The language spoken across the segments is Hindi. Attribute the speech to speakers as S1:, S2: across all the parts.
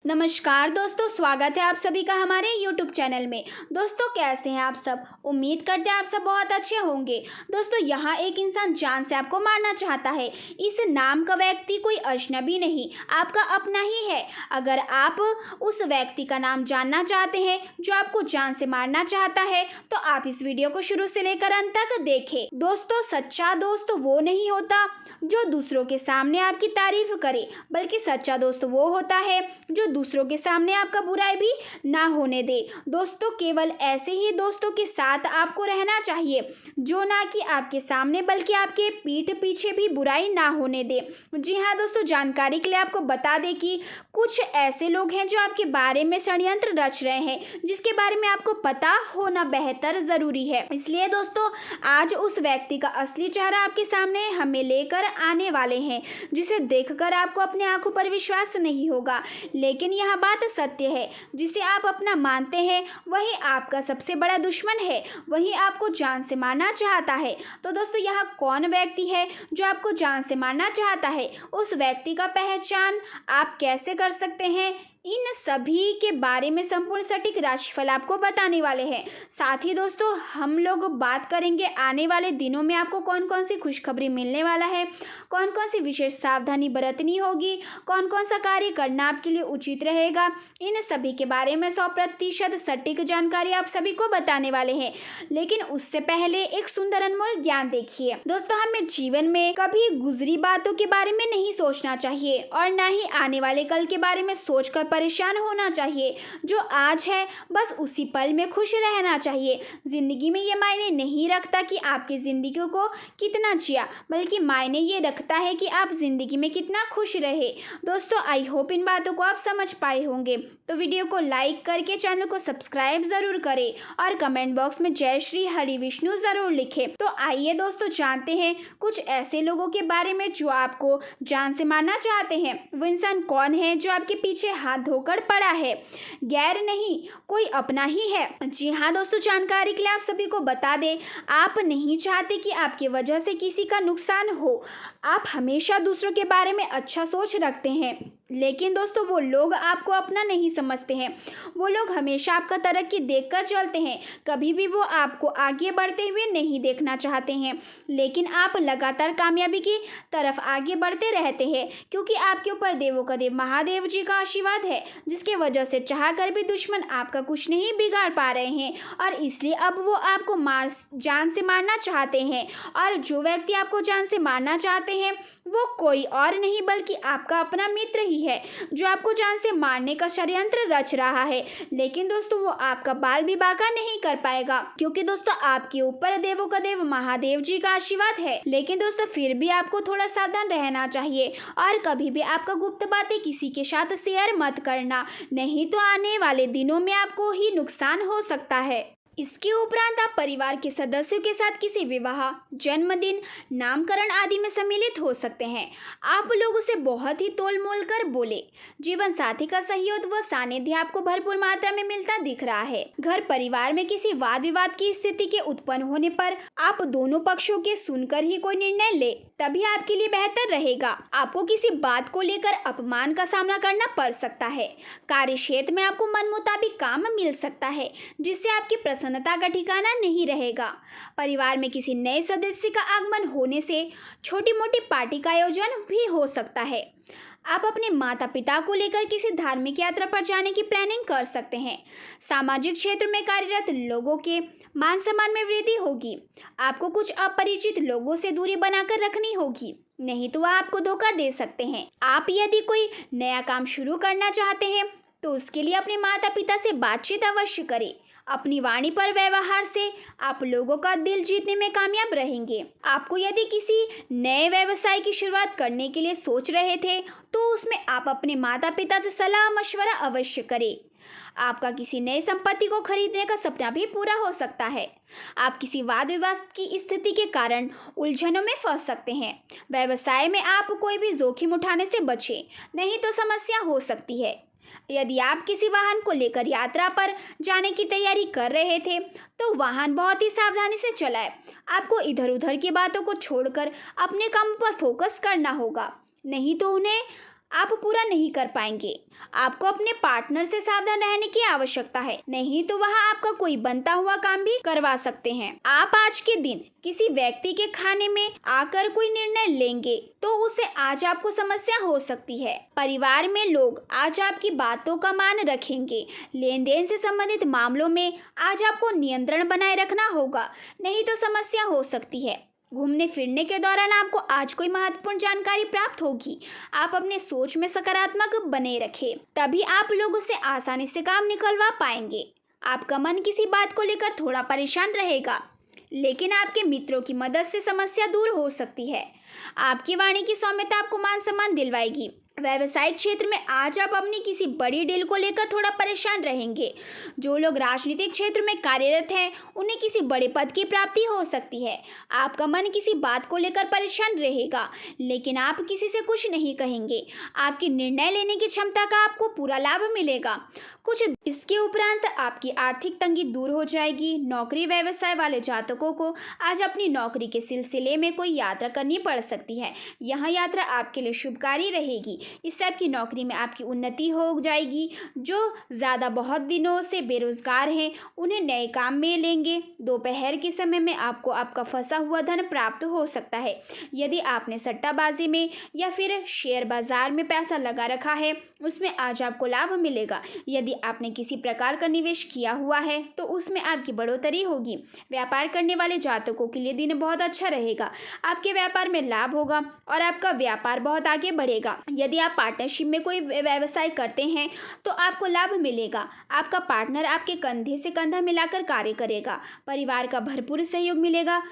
S1: नमस्कार दोस्तों, स्वागत है आप सभी का हमारे YouTube चैनल में। दोस्तों, कैसे हैं आप सब? उम्मीद करते हैं आप सब बहुत अच्छे होंगे। दोस्तों, यहाँ एक इंसान जान से आपको मारना चाहता है। इस नाम का व्यक्ति कोई अजनबी नहीं, आपका अपना ही है। अगर आप उस व्यक्ति का नाम जानना चाहते हैं जो आपको जान से मारना चाहता है, तो आप इस वीडियो को शुरू से लेकर अंत तक देखें। दोस्तों, सच्चा दोस्त वो नहीं होता जो दूसरों के सामने आपकी तारीफ करे, बल्कि सच्चा दोस्त वो होता है जो दूसरों के सामने आपका बुराई भी ना होने दे। दोस्तों, केवल ऐसे ही दोस्तों के साथ आपको रहना चाहिए जो ना कि आपके सामने बल्कि आपके पीठ पीछे भी बुराई ना होने दे। जी हाँ दोस्तों, जानकारी के लिए आपको बता दें कि कुछ ऐसे लोग हैं जो आपके बारे में षड्यंत्र रच रहे हैं, जिसके बारे में आपको पता होना बेहतर ज़रूरी है। इसलिए दोस्तों, आज उस व्यक्ति का असली चेहरा आपके सामने हमें लेकर आने वाले हैं, जिसे देखकर आपको अपने आंखों पर विश्वास नहीं होगा। लेकिन यह बात सत्य है, जिसे आप अपना मानते हैं वही आपका सबसे बड़ा दुश्मन है, वही आपको जान से मारना चाहता है। तो दोस्तों, यह कौन व्यक्ति है जो आपको जान से मारना चाहता है? उस व्यक्ति का पहचान आप कैसे कर सकते हैं? इन सभी के बारे में संपूर्ण सटीक राशिफल आपको बताने वाले हैं। साथ ही दोस्तों, हम लोग बात करेंगे आने वाले दिनों में आपको कौन कौन सी खुशखबरी मिलने वाला है, कौन कौन सी विशेष सावधानी बरतनी होगी, कौन कौन सा कार्य करना आपके लिए उचित रहेगा। इन सभी के बारे में 100% सटीक जानकारी आप सभी को बताने वाले हैं। लेकिन उससे पहले एक सुंदर अनमोल ज्ञान देखिए। दोस्तों, हमें जीवन में कभी गुजरी बातों के बारे में नहीं सोचना चाहिए और न ही आने वाले कल के बारे में सोचकर परेशान होना चाहिए। जो आज है बस उसी पल में खुश रहना चाहिए। जिंदगी में ये मायने नहीं रखता कि आपकी जिंदगी को कितना जिया, बल्कि मायने ये रखता है कि आप जिंदगी में कितना खुश रहे। दोस्तों, आई होप इन बातों को आप समझ पाए होंगे। तो वीडियो को लाइक करके चैनल को सब्सक्राइब जरूर करें और कमेंट बॉक्स में जय श्री हरि विष्णु जरूर लिखें। तो आइए दोस्तों, जानते हैं कुछ ऐसे लोगों के बारे में जो आपको जान से मारना चाहते हैं। वो इंसान कौन है जो आपके पीछे हाथ धोकर पड़ा है? गैर नहीं, कोई अपना ही है। जी हाँ दोस्तों, जानकारी के लिए आप सभी को बता दें, आप नहीं चाहते कि आपकी वजह से किसी का नुकसान हो। आप हमेशा दूसरों के बारे में अच्छा सोच रखते हैं, लेकिन दोस्तों वो लोग आपको अपना नहीं समझते हैं। वो लोग हमेशा आपका तरक्की देखकर चलते हैं, कभी भी वो आपको आगे बढ़ते हुए नहीं देखना चाहते हैं। लेकिन आप लगातार कामयाबी की तरफ आगे बढ़ते रहते हैं, क्योंकि आपके ऊपर देवों का देव महादेव जी का आशीर्वाद है, जिसके वजह से चाह कर भी दुश्मन आपका कुछ नहीं बिगाड़ पा रहे हैं। और इसलिए अब वो आपको जान से मारना चाहते हैं। और जो व्यक्ति आपको जान से मारना चाहते हैं वो कोई और नहीं बल्कि आपका अपना मित्र ही है, जो आपको जान से मारने का षड्यंत्र रच रहा है। लेकिन दोस्तों, वो आपका बाल भी बांका नहीं कर पाएगा, क्योंकि दोस्तों आपके ऊपर देवों का देव महादेव जी का आशीर्वाद है। लेकिन दोस्तों, फिर भी आपको थोड़ा सावधान रहना चाहिए और कभी भी आपका गुप्त बातें किसी के साथ शेयर मत करना, नहीं तो आने वाले दिनों में आपको ही नुकसान हो सकता है। इसके उपरांत आप परिवार के सदस्यों के साथ किसी विवाह, जन्मदिन, नामकरण आदि में सम्मिलित हो सकते हैं। आप लोगों से बहुत ही तोल मोल कर बोले। जीवन साथी का सहयोग व सानिध्य आपको भरपूर मात्रा में मिलता दिख रहा है। घर परिवार में किसी वाद विवाद की स्थिति के उत्पन्न होने पर आप दोनों पक्षों के सुनकर ही कोई निर्णय ले, तभी आपके लिए बेहतर रहेगा। आपको किसी बात को लेकर अपमान का सामना करना पड़ सकता है। कार्य क्षेत्र में आपको मन मुताबिक काम मिल सकता है, जिससे आपकी प्रसन्नता का ठिकाना नहीं रहेगा। परिवार में किसी नए सदस्य का आगमन होने से छोटी मोटी पार्टी का आयोजन भी हो सकता है। आप अपने माता पिता को लेकर किसी धार्मिक यात्रा पर जाने की प्लानिंग कर सकते हैं। सामाजिक क्षेत्र में कार्यरत लोगों के मान सम्मान में वृद्धि होगी। आपको कुछ अपरिचित लोगों से दूरी बनाकर रखनी होगी, नहीं तो वह आपको धोखा दे सकते हैं। आप यदि कोई नया काम शुरू करना चाहते हैं तो उसके लिए अपने माता पिता से बातचीत अवश्य करें। अपनी वाणी पर व्यवहार से आप लोगों का दिल जीतने में कामयाब रहेंगे। आपको यदि किसी नए व्यवसाय की शुरुआत करने के लिए सोच रहे थे तो उसमें आप अपने माता पिता से सलाह मशवरा अवश्य करें। आपका किसी नई संपत्ति को खरीदने का सपना भी पूरा हो सकता है। आप किसी वाद विवाद की स्थिति के कारण उलझनों में फंस सकते हैं। व्यवसाय में आप कोई भी जोखिम उठाने से बचें, नहीं तो समस्या हो सकती है। यदि आप किसी वाहन को लेकर यात्रा पर जाने की तैयारी कर रहे थे तो वाहन बहुत ही सावधानी से चलाएं। आपको इधर उधर की बातों को छोड़कर अपने काम पर फोकस करना होगा, नहीं तो उन्हें आप पूरा नहीं कर पाएंगे। आपको अपने पार्टनर से सावधान रहने की आवश्यकता है, नहीं तो वह आपका कोई बनता हुआ काम भी करवा सकते हैं। आप आज के दिन किसी व्यक्ति के खाने में आकर कोई निर्णय लेंगे तो उसे आज आपको समस्या हो सकती है। परिवार में लोग आज आपकी बातों का मान रखेंगे। लेन देन से संबंधित मामलों में आज आपको नियंत्रण बनाए रखना होगा, नहीं तो समस्या हो सकती है। घूमने फिरने के दौरान आपको आज कोई महत्वपूर्ण जानकारी प्राप्त होगी। आप अपने सोच में सकारात्मक बने रखें, तभी आप लोगों से आसानी से काम निकलवा पाएंगे। आपका मन किसी बात को लेकर थोड़ा परेशान रहेगा, लेकिन आपके मित्रों की मदद से समस्या दूर हो सकती है। आपकी वाणी की सौम्यता आपको मान सम्मान दिलवाएगी। व्यावसायिक क्षेत्र में आज आप अपनी किसी बड़ी डील को लेकर थोड़ा परेशान रहेंगे। जो लोग राजनीतिक क्षेत्र में कार्यरत हैं उन्हें किसी बड़े पद की प्राप्ति हो सकती है। आपका मन किसी बात को लेकर परेशान रहेगा, लेकिन आप किसी से कुछ नहीं कहेंगे। आपकी निर्णय लेने की क्षमता का आपको पूरा लाभ मिलेगा। कुछ इसके उपरांत आपकी आर्थिक तंगी दूर हो जाएगी। नौकरी व्यवसाय वाले जातकों को आज अपनी नौकरी के सिलसिले में कोई यात्रा करनी पड़ सकती है। यह यात्रा आपके लिए शुभकारी रहेगी। इससे आपकी नौकरी में आपकी उन्नति हो जाएगी। जो ज़्यादा बहुत दिनों से बेरोजगार हैं उन्हें नए काम में लेंगे। दोपहर के समय में आपको आपका फंसा हुआ धन प्राप्त हो सकता है। यदि आपने सट्टाबाजी में या फिर शेयर बाजार में पैसा लगा रखा है उसमें आज आपको लाभ मिलेगा। यदि आपने किसी प्रकार का निवेश किया हुआ है तो उसमें आपकी बढ़ोतरी होगी। व्यापार करने वाले जातकों के लिए दिन बहुत अच्छा रहेगा। आपके व्यापार में लाभ होगा और आपका व्यापार बहुत आगे बढ़ेगा। यदि आप पार्टनरशिप में कोई व्यवसाय करते हैं तो आपको लाभ मिलेगा। आपका पार्टनर आपके कंधे से कंधा मिलाकर कार्य करेगा। परिवार का भरपूर सहयोग मिलेगा।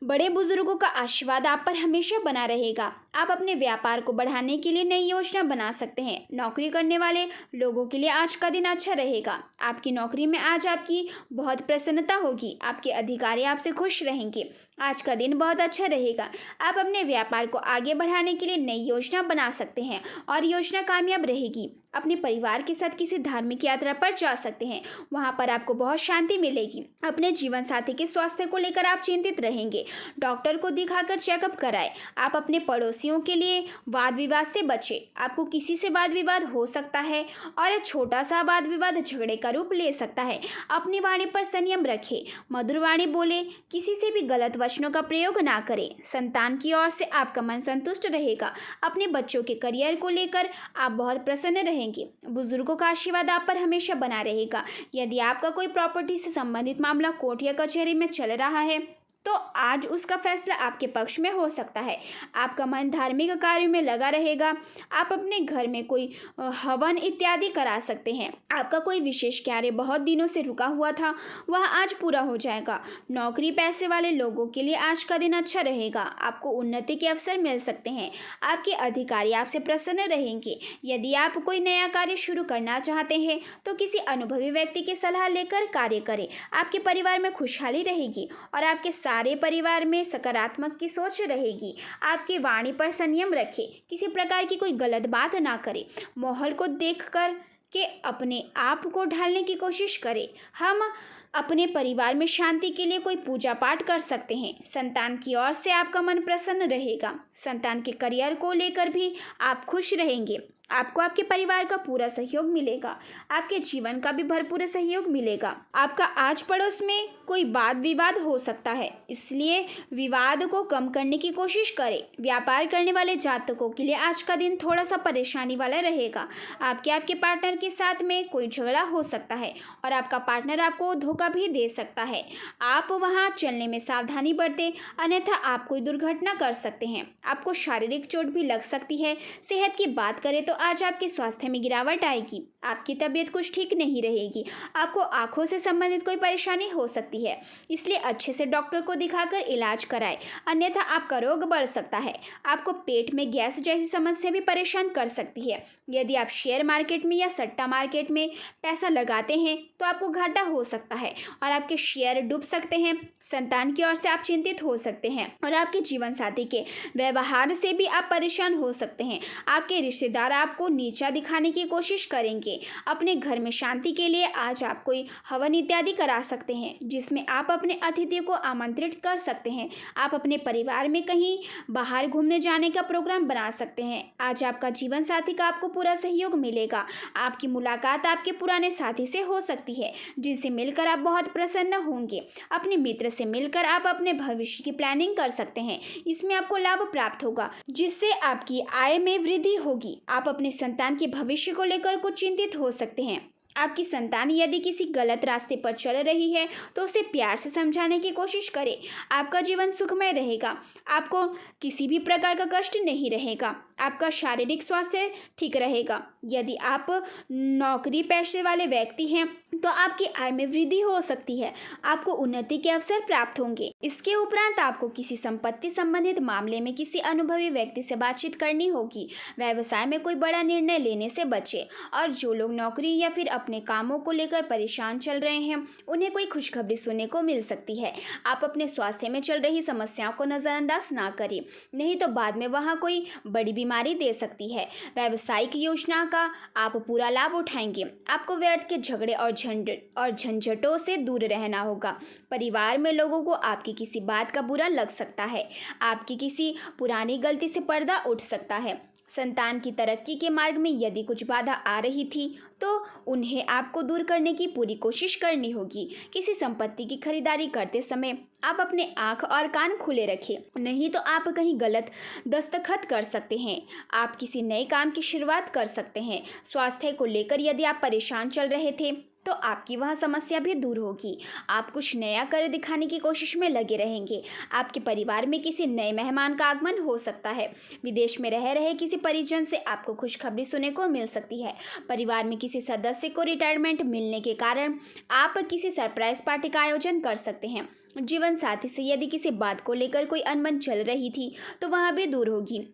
S1: बड़े बुजुर्गों का आशीर्वाद आप पर हमेशा बना रहेगा। आप अपने व्यापार को बढ़ाने के लिए नई योजना बना सकते हैं। नौकरी करने वाले लोगों के लिए आज का दिन अच्छा रहेगा। आपकी नौकरी में आज आपकी बहुत प्रसन्नता होगी। आपके अधिकारी आपसे खुश रहेंगे। आज का दिन बहुत अच्छा रहेगा। आप अपने व्यापार को आगे बढ़ाने के लिए नई योजना बना सकते हैं और योजना कामयाब रहेगी। अपने परिवार के साथ किसी धार्मिक यात्रा पर जा सकते हैं, वहां पर आपको बहुत शांति मिलेगी। अपने जीवन साथी के स्वास्थ्य को लेकर आप चिंतित रहेंगे। डॉक्टर को दिखाकर चेकअप कराएं। आप अपने पड़ोसियों के लिए वाद विवाद से बचें। आपको किसी से वाद विवाद हो सकता है और छोटा सा वाद विवाद झगड़े का रूप ले सकता है। अपनी वाणी पर संयम रखें, मधुर वाणी बोले, किसी से भी गलत वचनों का प्रयोग ना करें। संतान की ओर से आपका मन संतुष्ट रहेगा। अपने बच्चों के करियर को लेकर आप बहुत प्रसन्न रहेंगे। बुजुर्गों का आशीर्वाद आप पर हमेशा बना रहेगा। यदि आपका कोई प्रॉपर्टी से संबंधित मामला कोर्ट या कचहरी में चल रहा है तो आज उसका फैसला आपके पक्ष में हो सकता है। आपका मन धार्मिक कार्यों में लगा रहेगा। आप अपने घर में कोई हवन इत्यादि करा सकते हैं। आपका कोई विशेष कार्य बहुत दिनों से रुका हुआ था वह आज पूरा हो जाएगा। नौकरी पैसे वाले लोगों के लिए आज का दिन अच्छा रहेगा। आपको उन्नति के अवसर मिल सकते हैं। आपके अधिकारी आपसे प्रसन्न रहेंगे। यदि आप कोई नया कार्य शुरू करना चाहते हैं तो किसी अनुभवी व्यक्ति की सलाह लेकर कार्य करें। आपके परिवार में खुशहाली रहेगी और आपके सारे परिवार में सकारात्मक की सोच रहेगी। आपकी वाणी पर संयम रखें। किसी प्रकार की कोई गलत बात ना करें। माहौल को देखकर के अपने आप को ढालने की कोशिश करें। हम अपने परिवार में शांति के लिए कोई पूजा पाठ कर सकते हैं। संतान की ओर से आपका मन प्रसन्न रहेगा। संतान के करियर को लेकर भी आप खुश रहेंगे। आपको आपके परिवार का पूरा सहयोग मिलेगा। आपके जीवन का भी भरपूर सहयोग मिलेगा। आपका आज पड़ोस में कोई वाद विवाद हो सकता है, इसलिए विवाद को कम करने की कोशिश करें। व्यापार करने वाले जातकों के लिए आज का दिन थोड़ा सा परेशानी वाला रहेगा। आपके पार्टनर के साथ में कोई झगड़ा हो सकता है और आपका पार्टनर आपको धोखा भी दे सकता है। आप वहां चलने में सावधानी बरतें, अन्यथा आप कोई दुर्घटना कर सकते हैं। आपको शारीरिक चोट भी लग सकती है। सेहत की बात करें तो आज आपके स्वास्थ्य में गिरावट आएगी। आपकी तबीयत कुछ ठीक नहीं रहेगी। आपको आंखों से संबंधित कोई परेशानी हो सकती है, इसलिए अच्छे से डॉक्टर को दिखाकर इलाज कराएं, अन्यथा आपका रोग बढ़ सकता है। आपको पेट में गैस जैसी समस्या भी परेशान कर सकती है। यदि आप शेयर मार्केट में या सट्टा मार्केट में पैसा लगाते हैं तो आपको घाटा हो सकता है और आपके शेयर डूब सकते हैं। संतान की ओर से आप चिंतित हो सकते हैं और आपके जीवन साथी के व्यवहार से भी आप परेशान हो सकते हैं। आपके रिश्तेदार आप आपको नीचा दिखाने की कोशिश करेंगे। अपने घर में शांति के लिए आज आप कोई हवन इत्यादि करा सकते हैं, जिसमें आप अपने अतिथियों को आमंत्रित कर सकते हैं। आप अपने परिवार में कहीं बाहर घूमने जाने का प्रोग्राम बना सकते हैं। आज आपका जीवन साथी का आपको पूरा सहयोग मिलेगा। आपकी मुलाकात आपके पुराने साथी से हो सकती है, जिनसे मिलकर आप बहुत प्रसन्न होंगे। अपने मित्र से मिलकर आप अपने भविष्य की प्लानिंग कर सकते हैं। इसमें आपको लाभ प्राप्त होगा, जिससे आपकी आय में वृद्धि होगी। आप अपने संतान के भविष्य को लेकर कुछ चिंतित हो सकते हैं। आपकी संतान यदि किसी गलत रास्ते पर चल रही है तो उसे प्यार से समझाने की कोशिश करें। आपका जीवन सुखमय रहेगा। आपको किसी भी प्रकार का कष्ट नहीं रहेगा। आपका शारीरिक स्वास्थ्य ठीक रहेगा। यदि आप नौकरी पेशे वाले व्यक्ति हैं तो आपकी आय में वृद्धि हो सकती है। आपको उन्नति के अवसर प्राप्त होंगे। इसके उपरांत आपको किसी संपत्ति संबंधित मामले में किसी अनुभवी व्यक्ति से बातचीत करनी होगी। व्यवसाय में कोई बड़ा निर्णय लेने से बचें। और जो लोग नौकरी या फिर अपने कामों को लेकर परेशान चल रहे हैं, उन्हें कोई खुशखबरी सुनने को मिल सकती है। आप अपने स्वास्थ्य में चल रही समस्याओं को नज़रअंदाज ना करें, नहीं तो बाद में वहाँ कोई बड़ी बीमारी दे सकती है। व्यावसायिक योजना का आप पूरा लाभ उठाएंगे। आपको व्यर्थ के झगड़े और झंझटों से दूर रहना होगा। परिवार में लोगों को आपकी किसी बात का बुरा लग सकता है। आपकी किसी पुरानी गलती से पर्दा उठ सकता है। संतान की तरक्की के मार्ग में यदि कुछ बाधा आ रही थी तो उन्हें आपको दूर करने की पूरी कोशिश करनी होगी। किसी संपत्ति की खरीदारी करते समय आप अपने आँख और कान खुले रखें, नहीं तो आप कहीं गलत दस्तखत कर सकते हैं। आप किसी नए काम की शुरुआत कर सकते हैं। स्वास्थ्य को लेकर यदि आप परेशान चल रहे थे तो आपकी वह समस्या भी दूर होगी। आप कुछ नया कर दिखाने की कोशिश में लगे रहेंगे। आपके परिवार में किसी नए मेहमान का आगमन हो सकता है। विदेश में रह रहे किसी परिजन से आपको खुशखबरी सुनने को मिल सकती है। परिवार में किसी सदस्य को रिटायरमेंट मिलने के कारण आप किसी सरप्राइज पार्टी का आयोजन कर सकते हैं। जीवन साथी से यदि किसी बात को लेकर कोई अनबन चल रही थी तो वह भी दूर होगी।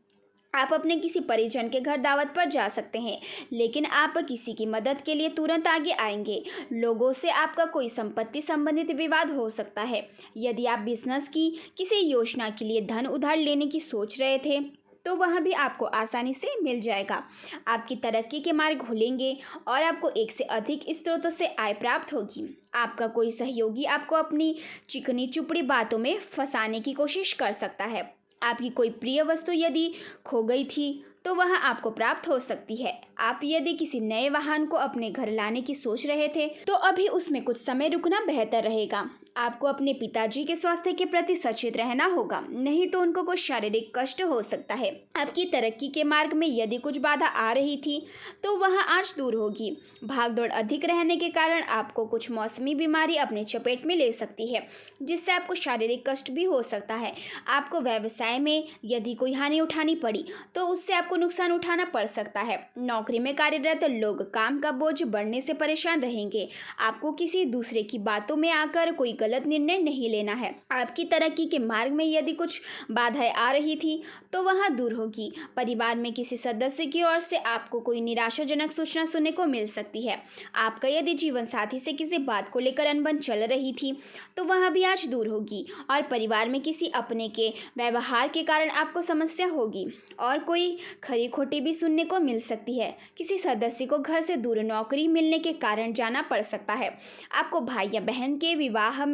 S1: आप अपने किसी परिजन के घर दावत पर जा सकते हैं, लेकिन आप किसी की मदद के लिए तुरंत आगे आएंगे। लोगों से आपका कोई संपत्ति संबंधित विवाद हो सकता है। यदि आप बिजनेस की किसी योजना के लिए धन उधार लेने की सोच रहे थे तो वह भी आपको आसानी से मिल जाएगा। आपकी तरक्की के मार्ग खुलेंगे और आपको एक से अधिक स्रोतों से आय प्राप्त होगी। आपका कोई सहयोगी आपको अपनी चिकनी चुपड़ी बातों में फंसाने की कोशिश कर सकता है। आपकी कोई प्रिय वस्तु यदि खो गई थी तो वह आपको प्राप्त हो सकती है। आप यदि किसी नए वाहन को अपने घर लाने की सोच रहे थे तो अभी उसमें कुछ समय रुकना बेहतर रहेगा। आपको अपने पिताजी के स्वास्थ्य के प्रति सचेत रहना होगा, नहीं तो उनको कोई शारीरिक कष्ट हो सकता है। आपकी तरक्की के मार्ग में यदि कुछ बाधा आ रही थी तो वह आज दूर होगी। भागदौड़ अधिक रहने के कारण आपको कुछ मौसमी बीमारी अपने चपेट में ले सकती है, जिससे आपको शारीरिक कष्ट भी हो सकता है। आपको व्यवसाय में यदि कोई हानि उठानी पड़ी तो उससे आपको नुकसान उठाना पड़ सकता है। नौकरी में कार्यरत लोग काम का बोझ बढ़ने से परेशान रहेंगे। आपको किसी दूसरे की बातों में आकर कोई गलत निर्णय नहीं लेना है। आपकी तरक्की के मार्ग में यदि कुछ बाधाएं आ रही थी तो वह दूर होगी। परिवार में किसी सदस्य की ओर से आपको कोई निराशाजनक सूचना सुनने को मिल सकती है। आपका यदि जीवन साथी से किसी बात को लेकर अनबन चल रही थी तो वह भी आज दूर होगी। और परिवार में किसी अपने के व्यवहार के कारण आपको समस्या होगी और कोई खरी खोटी भी सुनने को मिल सकती है। किसी सदस्य को घर से दूर नौकरी मिलने के कारण जाना पड़ सकता है। आपको भाई या बहन के विवाह में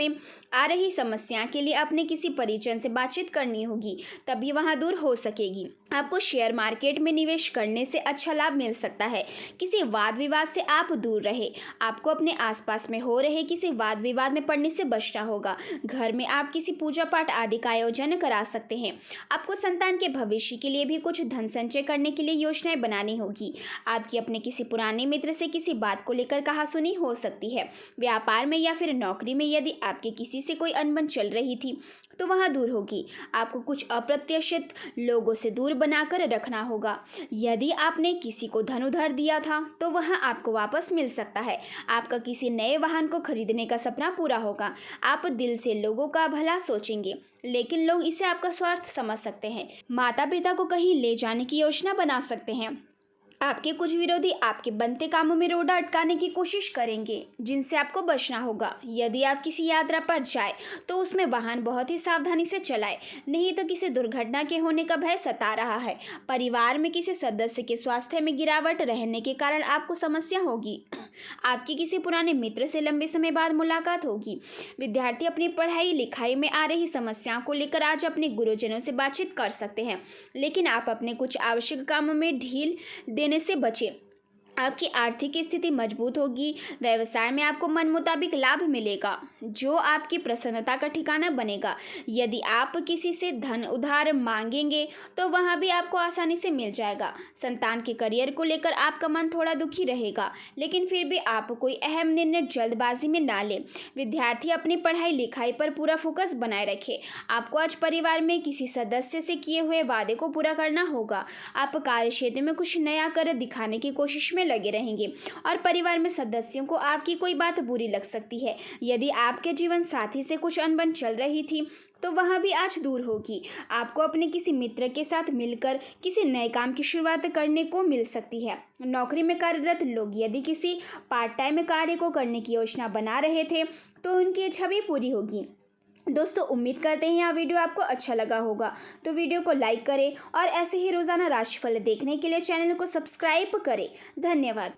S1: आ रही समस्या के लिए अपने किसी परिजन से बातचीत करनी होगी, तभी वहां दूर हो सकेगी। आपको शेयर मार्केट में निवेश करने से अच्छा लाभ मिल सकता है। किसी वाद विवाद से आप दूर रहे। आपको अपने आसपास में हो रहे किसी वाद विवाद में पड़ने से बचना होगा। घर में आप किसी पूजा पाठ आदि का आयोजन करा सकते हैं। आपको संतान के भविष्य के लिए भी कुछ धन संचय करने के लिए योजनाएं बनानी होगी। आपकी अपने किसी पुराने मित्र से किसी बात को लेकर कहासुनी हो सकती है। व्यापार में या फिर नौकरी में यदि आपके किसी से कोई अनबन चल रही थी तो वह दूर होगी। आपको कुछ अप्रत्याशित लोगों से दूर बनाकर रखना होगा। यदि आपने किसी को धन उधार दिया था तो वह आपको वापस मिल सकता है। आपका किसी नए वाहन को खरीदने का सपना पूरा होगा। आप दिल से लोगों का भला सोचेंगे, लेकिन लोग इसे आपका स्वार्थ समझ सकते हैं। माता पिता को कहीं ले जाने की योजना बना सकते हैं। आपके कुछ विरोधी आपके बनते कामों में रोड़ा अटकाने की कोशिश करेंगे, जिनसे आपको बचना होगा। यदि आप किसी यात्रा पर जाए तो उसमें वाहन बहुत ही सावधानी से चलाएं, नहीं तो किसी दुर्घटना के होने का भय सता रहा है। परिवार में किसी सदस्य के स्वास्थ्य में गिरावट रहने के कारण आपको समस्या होगी। आपकी किसी पुराने मित्र से लंबे समय बाद मुलाकात होगी। विद्यार्थी अपनी पढ़ाई लिखाई में आ रही समस्याओं को लेकर आज अपने गुरुजनों से बातचीत कर सकते हैं, लेकिन आप अपने कुछ आवश्यक कामों में ढील देने से बचें। आपकी आर्थिक स्थिति मजबूत होगी। व्यवसाय में आपको मन मुताबिक लाभ मिलेगा, जो आपकी प्रसन्नता का ठिकाना बनेगा। यदि आप किसी से धन उधार मांगेंगे तो वहाँ भी आपको आसानी से मिल जाएगा। संतान के करियर को लेकर आपका मन थोड़ा दुखी रहेगा, लेकिन फिर भी आप कोई अहम निर्णय जल्दबाजी में ना लें। विद्यार्थी अपनी पढ़ाई लिखाई पर पूरा फोकस बनाए रखे। आपको आज परिवार में किसी सदस्य से किए हुए वादे को पूरा करना होगा। आप कार्य क्षेत्र में कुछ नया कर दिखाने की कोशिश में लगे रहेंगे और परिवार में सदस्यों को आपकी कोई बात बुरी लग सकती है। यदि आपके जीवन साथी से कुछ अनबन चल रही थी तो वह भी आज दूर होगी। आपको अपने किसी मित्र के साथ मिलकर किसी नए काम की शुरुआत करने को मिल सकती है। नौकरी में कार्यरत लोग यदि किसी पार्ट टाइम कार्य को करने की योजना बना रहे थे तो उनकी इच्छा भी पूरी होगी। दोस्तों, उम्मीद करते हैं यह वीडियो आपको अच्छा लगा होगा, तो वीडियो को लाइक करें और ऐसे ही रोज़ाना राशिफल देखने के लिए चैनल को सब्सक्राइब करें। धन्यवाद।